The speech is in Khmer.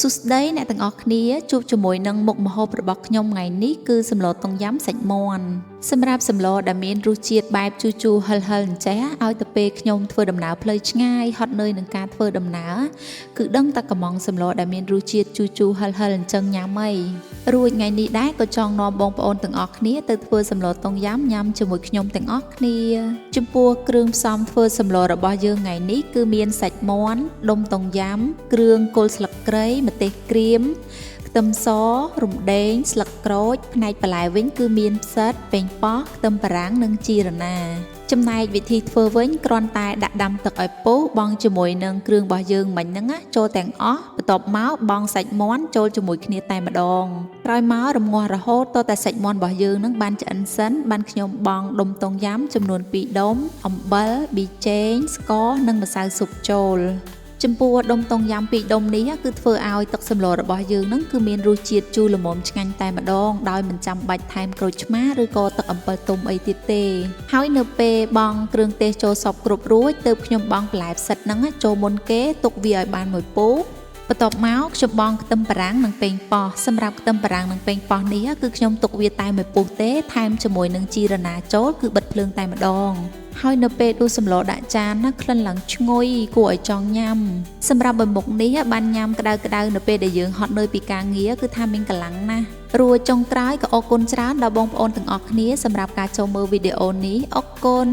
សុស្ដីអ្នកទាំងអស់គ្នាជួបជាមួយនឹងមុខម្ហូបរបស់ខ្ញុំថ្ងៃនេះគឺសម្លតុងយ៉ាំសាច់មាន់សម្រាប់សម្លដែលមានរសជាតិបែបជូរជូរហិលហិលអញ្ចេះឲ្យទៅពេលខ្ញុំធ្វើដំណើរផ្លូវឆ្ងាយហត់នឿយនឹងការធ្វើដំណើរគឺដឹងតែកំងសម្លដែលមានរសជាតិជូរជូរហិលហិលអញ្ចឹងញ៉ាំអីរួចថ្ងៃនេះដែរក៏ចង់នាំបងប្អូនទាំងអស់គ្នាទៅធ្វើសម្លតុងយ៉ាំញ៉ាំជាមួយខ្ញុំទាំងអស់គ្នាចំពោះគ្រឿងផ្សំធ្វើសម្លរបស់យើងថ្ងៃនេះគឺមានសាច់មាន់ដុំតុងយ៉ាំគ្រឿងគល់ស្លឹកគ្រៃម្ទេសក្រៀមខ្ទឹមសរំដេងស្លឹកក្រូចផ្នែកបន្លែវិញគឺមានផ្សិតប៉េងប៉ោះខ្ទឹមបារាំងនិងជីរណាចំណែកវិធីធ្វើវិញគ្រាន់តែដាក់ដាំទឹកឲ្យពុះបង់ជាមួយនឹងគ្រឿងរបស់យើងមិញហ្នឹងចូលទាំងអស់បន្ទាប់មកបង់សាច់មាន់ចូលជាមួយគ្នាតែម្ដងក្រោយមករម្ងាស់រហូតតតែសាច់មាន់របស់យើងហ្នឹងបានឆ្អិនសិនបានខ្ញុំបង់ដុំតុងយ៉ាំចំនួន2ដុំអំបិលប៊ីចេងស្ករនិងម្សៅស៊ុបចូលចំពោះដុំតុងយ៉ាំ2ដុំនេះគឺធ្វើឲ្យទឹកសម្លរបស់យើងនឹងគឺមានរសជាតិជូរល្មមឆ្ងាញ់តែម្ដងដោយមិនចាំបាច់ថែមក្រូចឆ្មាឬក៏ទឹកអំពិលទុំអីទៀតទេហើយនៅពេលបង់គ្រឿងទេសចូលសព្វគ្រប់រួចទើបខ្ញុំបង់បន្លែផ្សិតហ្នឹងចូលមុនគេទុកវាឲ្យបានមួយពុះបន្ទាប់មកខ្ញុំបង់ខ្ទឹមបារាំងនិងប៉េងប៉ោះសម្រាប់ខ្ទឹមបារាំងនិងប៉េងប៉ោះនេះគឺខ្ញុំទុកវាតែមួយពុះទេថែមជាមួយនឹងជីរណាចូលគឺបិទភ្លើងតែម្ដងហើយនៅពេលដួសសម្លដាក់ចានណាក្លិនឡើងឈ្ងុយគួរឲ្យចង់ញ៉ាំសម្រាប់មួយមុខនេះបានញ៉ាំក្តៅៗនៅពេលដែលយើងហត់នឿយពីការងារគឺថាមានកម្លាំងណាស់រួចចុងក្រោយក៏អរគុណច្រើនដល់បងប្អូនទាំងអស់គ្នាសម្រាប់ការចូលមើលវីដេអូនេះអរគុណ